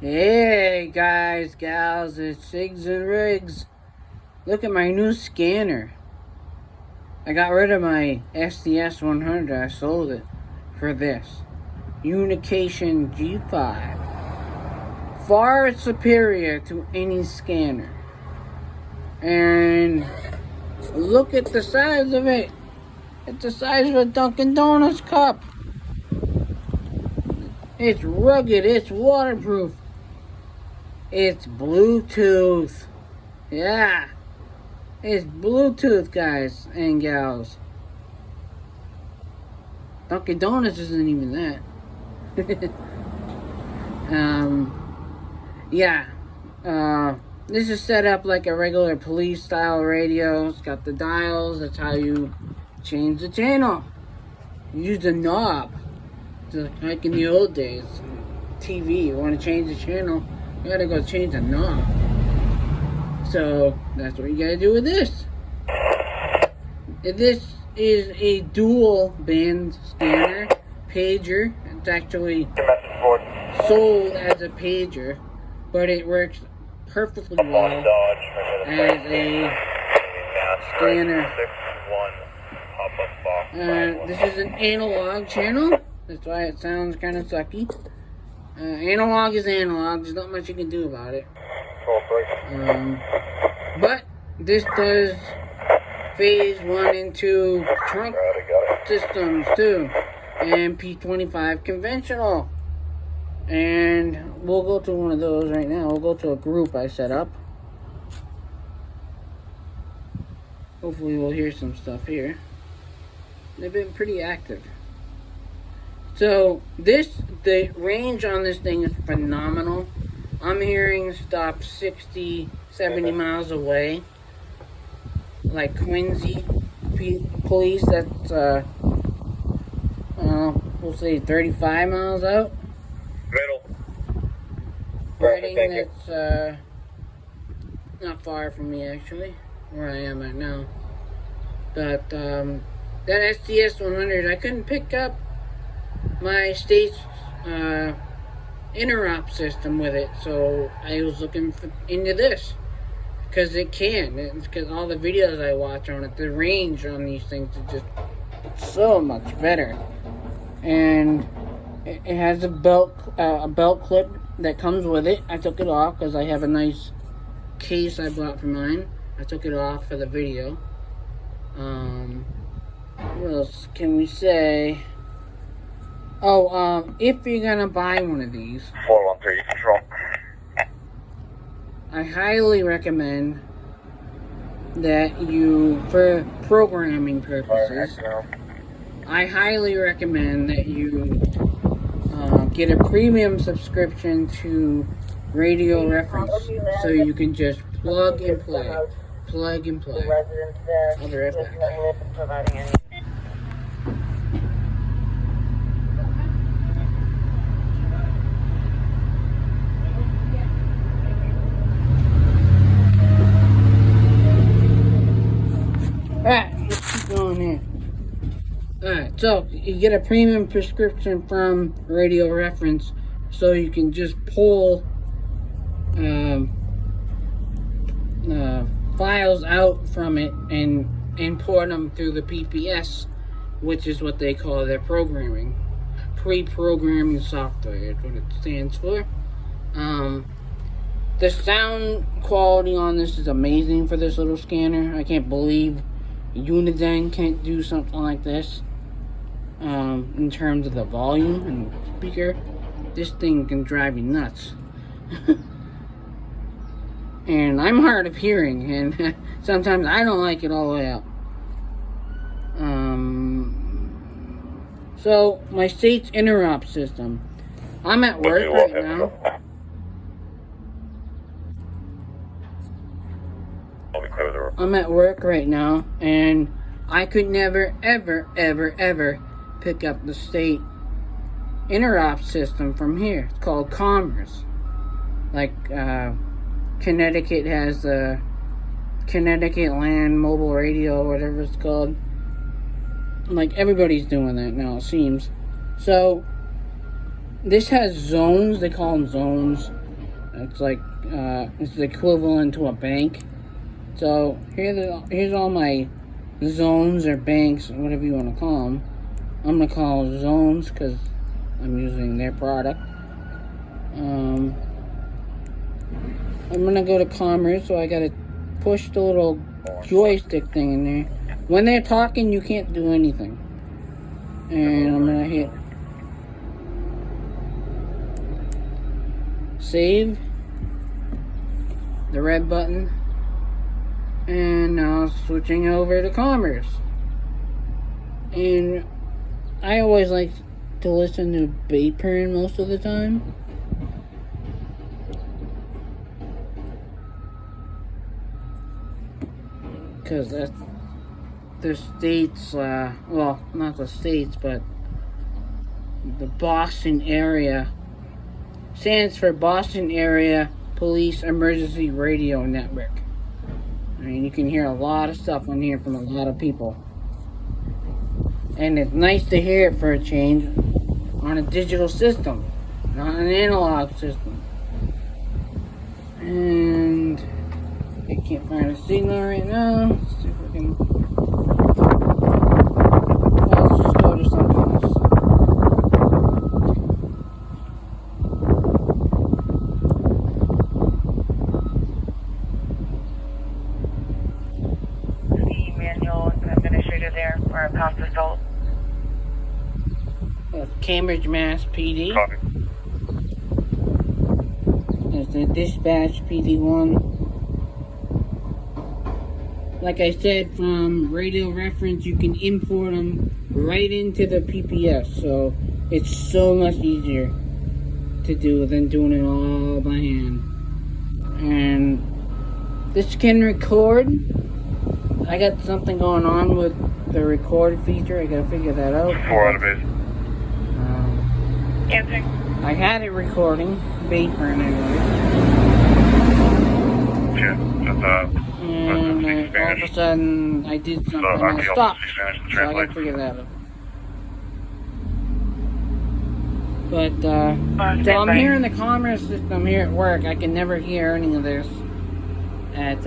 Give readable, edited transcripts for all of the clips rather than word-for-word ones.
Hey guys, gals, it's Sigs and Rigs. Look at my new scanner. I got rid of my SDS 100. I sold it for this Unication G5. Far superior to any scanner. And look at the size of it. It's the size of a Dunkin' Donuts cup. It's rugged, it's waterproof. It's Bluetooth. Yeah. It's Bluetooth, guys and gals. Dunkin' Donuts isn't even that. Yeah. This is set up like a regular police style radio. It's got the dials. That's how you change the channel. You use the knob. Just like in the old days. TV, you want to change the channel, you gotta go change the knob. So that's what you gotta do with this. This is a dual band scanner pager. It's actually sold as a pager, but it works perfectly well as a scanner. This is an analog channel. That's why it sounds kind of sucky. Analog is analog. There's not much you can do about it. But this does phase 1 and 2 trunk systems too, and P25 conventional. And we'll go to one of those right now. We'll go to a group I set up. Hopefully we'll hear some stuff here. They've been pretty active. So the range on this thing is phenomenal. I'm hearing stuff 60, 70 miles away. Like Quincy police, that's we'll say 35 miles out. Middle. Reading, that's not far from me actually, where I am right now. But that SDS 100, I couldn't pick up my state's interop system with it, so I was looking into this because it can. It's because all the videos I watch on it, the range on these things is just so much better. And it has a belt clip that comes with it. I took it off because I have a nice case I bought for mine. I took it off for the video. What else can we say? Oh, if you're gonna buy one of these, 413 control. I highly recommend that you, for programming purposes, I highly recommend that you get a premium subscription to Radio Reference, so you can just plug and play. Plug and play. I'll be right back. Alright, let's keep going here. Alright, so you get a premium prescription from Radio Reference, so you can just pull files out from it and import them through the PPS, which is what they call their programming. Pre-programming software is what it stands for. The sound quality on this is amazing for this little scanner. I can't believe Uniden can't do something like this. In terms of the volume and speaker, this thing can drive you nuts. And I'm hard of hearing, and sometimes I don't like it all the way out. So my state's interop system. I'm at work right now. I'm at work right now, and I could never, ever, ever, ever pick up the state interop system from here. It's called Commerce. Like, Connecticut has the Connecticut Land Mobile Radio, whatever it's called. Like, everybody's doing that now, it seems. So, this has zones, they call them zones. It's like it's the equivalent to a bank. So here's all my zones or banks, whatever you want to call them. I'm gonna call it zones because I'm using their product. I'm gonna go to commerce, so I gotta push the little joystick thing in there. When they're talking, you can't do anything. And I'm gonna hit save, the red button, and now switching over to commerce. And I always like to listen to Baperin most of the time. Because that's the states, well, not the states, but the Boston area stands for Boston Area Police Emergency Radio Network. I mean, you can hear a lot of stuff on here from a lot of people. And it's nice to hear it for a change on a digital system, not an analog system. And I can't find a signal right now. Let's see if we can. Let's just go to something else. The manual administrator there for a past assault. Cambridge, Mass. PD. Copy. There's the dispatch PD1. Like I said, from radio reference, you can import them right into the PPS, so it's so much easier to do than doing it all by hand. And this can record. I got something going on with the record feature. I gotta figure that out. 4 out of base. Answering. I had it recording, Baperin anyway. Yeah, that's And all of a sudden, I did something and I stopped. So I gotta figure that out. But, so I'm here in the commerce system here at work. I can never hear any of this at,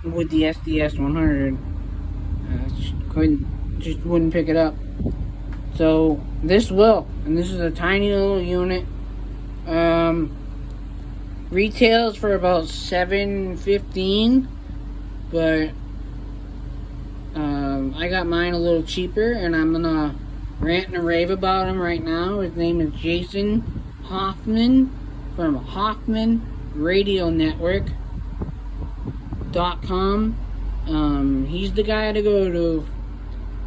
with the SDS 100. Just wouldn't pick it up. So, this will. And this is a tiny little unit. Retails for about $7.15, but I got mine a little cheaper, and I'm gonna rant and rave about him right now. His name is Jason Hoffman from Hoffman Radio Network.com. He's the guy to go to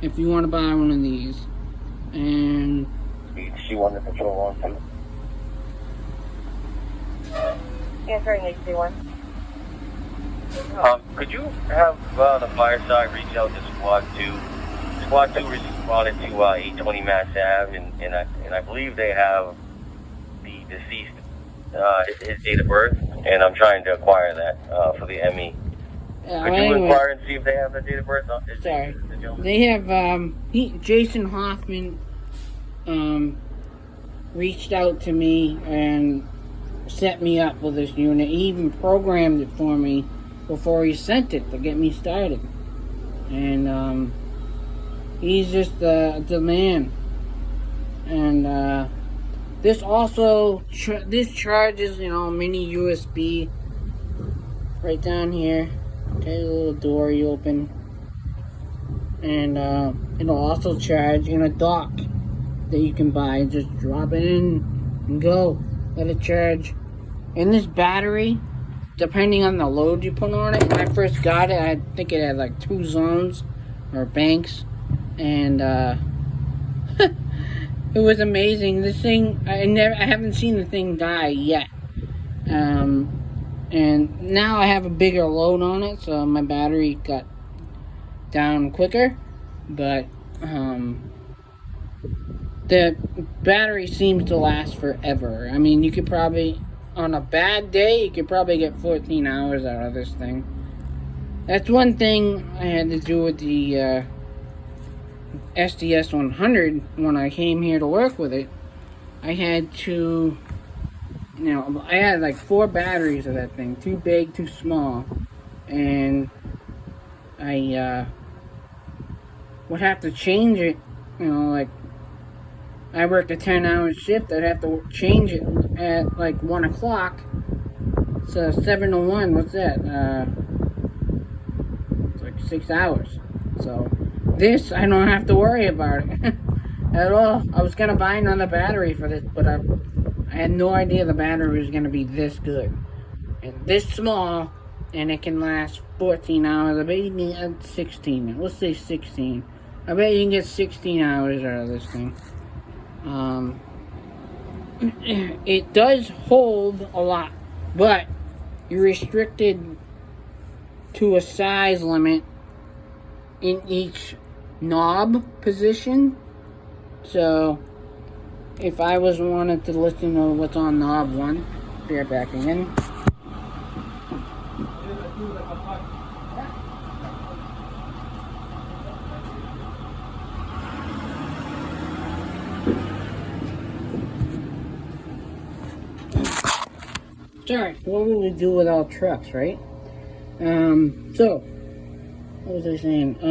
if you want to buy one of these. And she wanted to control on too. Answering HC1. Could you have the fire side reach out to Squad 2? Squad 2 responded to 820 Mass Ave, and I believe they have the deceased, his date of birth, and I'm trying to acquire that for the ME. Could you inquire and see if they have the date of birth? Sorry. They have, Jason Hoffman reached out to me and set me up with this unit. He even programmed it for me before he sent it to get me started. And he's just the man. And this also this charges, mini USB right down here. Okay, a little door you open, and it'll also charge in a dock that you can buy. Just drop it in and go. Let it charge. And this battery, depending on the load you put on it, when I first got it, I think it had like 2 zones or banks, and it was amazing. This thing, I haven't seen the thing die yet. And now I have a bigger load on it, so my battery got down quicker. But the battery seems to last forever. I mean, you could probably, on a bad day, you could probably get 14 hours out of this thing. That's one thing I had to do with the SDS 100 when I came here to work with it. I had to you know, I had like 4 batteries of that thing, too big, too small, and I would have to change it, you know, like, I worked a 10-hour shift, I'd have to change it at like 1 o'clock, so 7 to 1, what's that, it's like 6 hours, so this, I don't have to worry about it, at all. I was going to buy another battery for this, but I had no idea the battery was going to be this good, and this small, and it can last 14 hours, I bet you can get 16, let's say 16, I bet you can get 16 hours out of this thing. It does hold a lot, but you're restricted to a size limit in each knob position. So if I wanted to listen to what's on knob 1, be right back again. Sorry, what would we do without trucks, right? So, what was I saying? I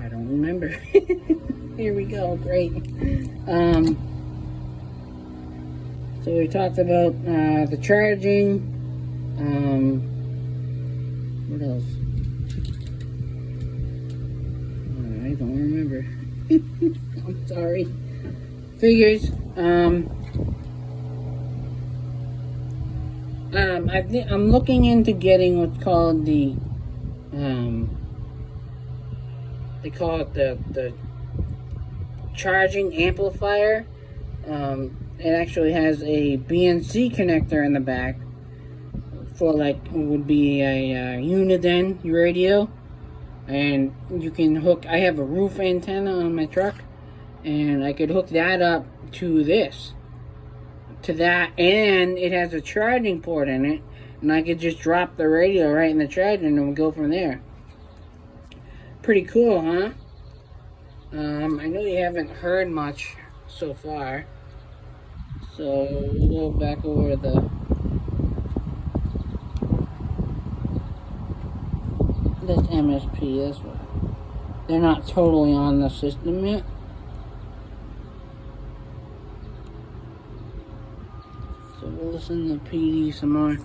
don't remember. Here we go, great. So we talked about, the charging, what else? I don't remember. I'm sorry. Figures, I'm looking into getting what's called the, they call it the charging amplifier. It actually has a BNC connector in the back for, like, it would be a Uniden radio, and you can hook, I have a roof antenna on my truck, and I could hook that up to this, to that, and it has a charging port in it, and I could just drop the radio right in the charger and we'll go from there. Pretty cool, huh? I know you haven't heard much so far, so we'll go back over this MSP, this one. They're not totally on the system yet. So we'll listen to PD some more.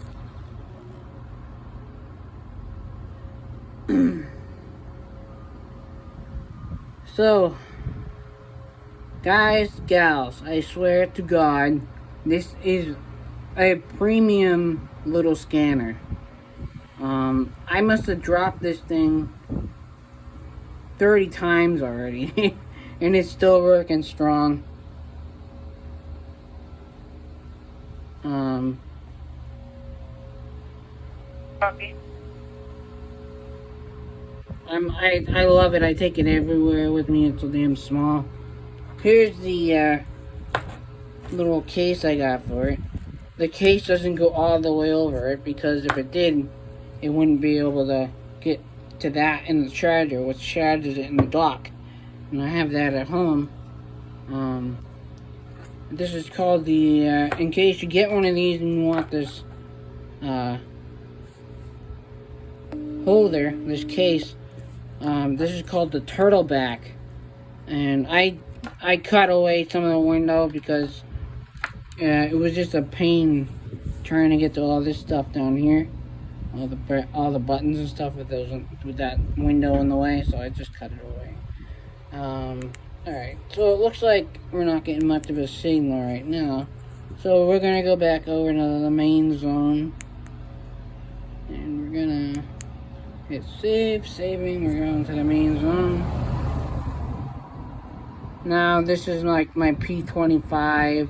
So, guys, gals, I swear to God, this is a premium little scanner. I must have dropped this thing 30 times already, and it's still working strong. Copy. I love it. I take it everywhere with me. It's so damn small. Here's the little case I got for it. The case doesn't go all the way over it, because if it did, it wouldn't be able to get to that in the charger, which charges it in the dock. And I have that at home. This is called the, in case you get one of these and you want this holder, this case, this is called the turtleback. And I cut away some of the window because it was just a pain trying to get to all this stuff down here, all the buttons and stuff with that window in the way, so I just cut it away. Alright, so it looks like we're not getting much of a signal right now, so we're gonna go back over to the main zone, and we're gonna hit saving, we're going to the main zone. Now this is like my P25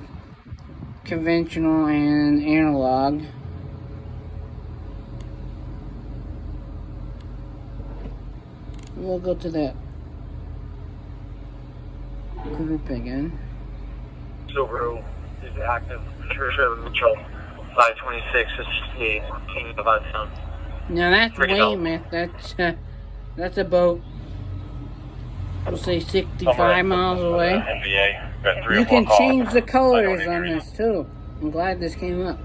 conventional and analog. We'll go to that group again. Subaru is active. Neutral. 526 is the king of Town. Now that's Weymouth. That's about, we'll say 65 miles away. NBA. You can change the colors on this too. I'm glad this came up.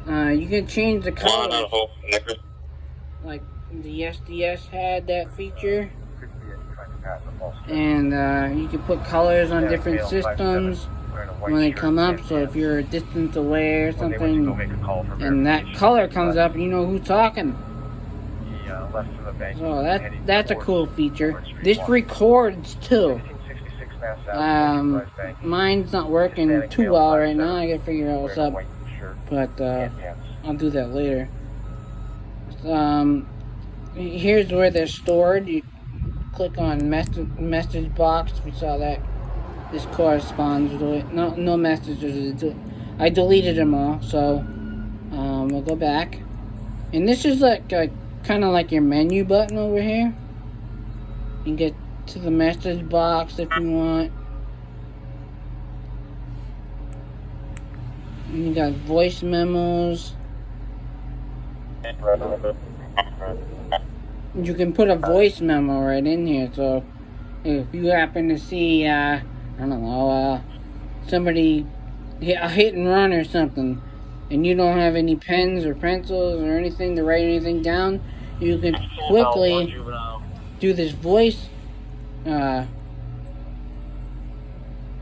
You can change the colors. Like the SDS had that feature. And you can put colors on different systems when they come up. So if you're a distance away or something, and that color comes up, you know who's talking. So that's a cool feature. This records too. Mine's not working too well right now. I gotta figure out what's up, but I'll do that later. Here's where they're stored. You click on message box. We saw that. This corresponds to it. No messages. I deleted them all, so we'll go back. And this is like kind of like your menu button over here. You can get to the message box if you want. And you got voice memos. You can put a voice memo right in here, so if you happen to see, I don't know, somebody a hit and run or something, and you don't have any pens or pencils or anything to write anything down, you can quickly do this voice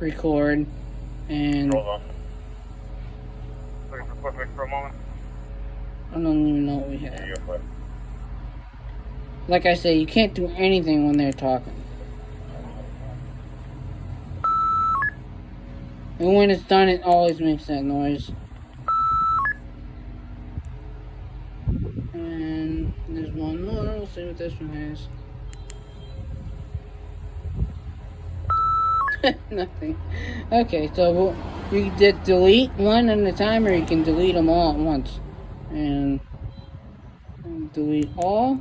record and for a moment. I don't even know what we have. Like I say, you can't do anything when they're talking. And when it's done, it always makes that noise. And there's one more. We'll see what this one has. Nothing. Okay, so you did delete one at a time, or you can delete them all at once. And delete all.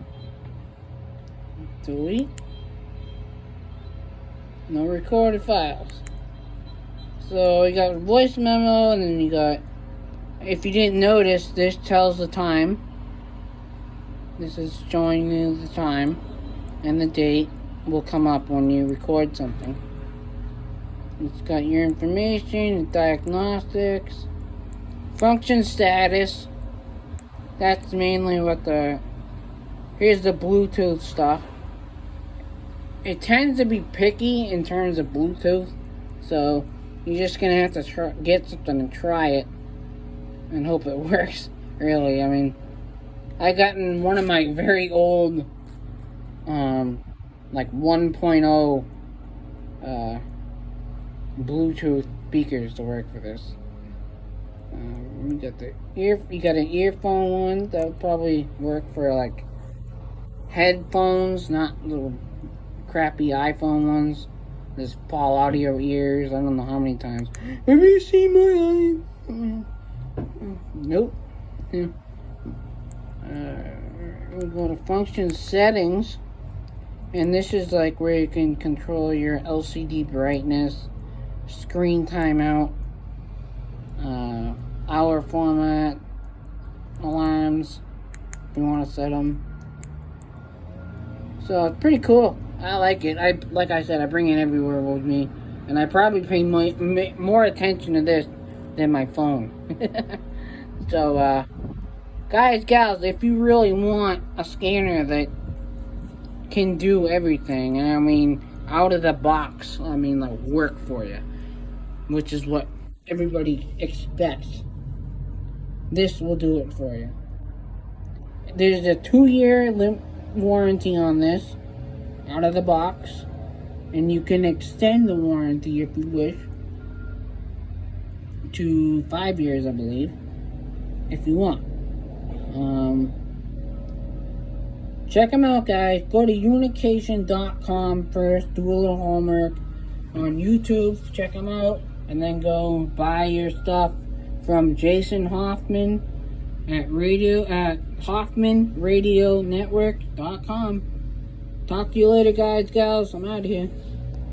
Delete. No recorded files. So you got voice memo, and then you got, if you didn't notice, this tells the time. This is showing you the time, and the date will come up when you record something. It's got your information, diagnostics, function status. That's mainly what here's the Bluetooth stuff. It tends to be picky in terms of Bluetooth, so you're just gonna have to get something and try it and hope it works. Really, I mean, I got in one of my very old, like 1.0 Bluetooth speakers to work for this. You got an earphone one that would probably work for like headphones, not little crappy iPhone ones. This Paul Audio ears. I don't know how many times. Have you seen my eye? Nope. We go to function settings, and this is like where you can control your LCD brightness, screen timeout, hour format, alarms, if you want to set them. So it's pretty cool. I like it. Like I said, I bring it everywhere with me, and I probably pay more attention to this than my phone. So, guys, gals, if you really want a scanner that can do everything, and I mean out of the box, I mean like work for you, which is what everybody expects, this will do it for you. There's a 2-year warranty on this out of the box, and you can extend the warranty if you wish to 5 years, I believe, if you want. Check them out, guys. Go to unication.com first, do a little homework on YouTube, check them out, and then go buy your stuff from Jason Hoffman at HoffmanRadioNetwork.com. Talk to you later, guys, gals. I'm out of here.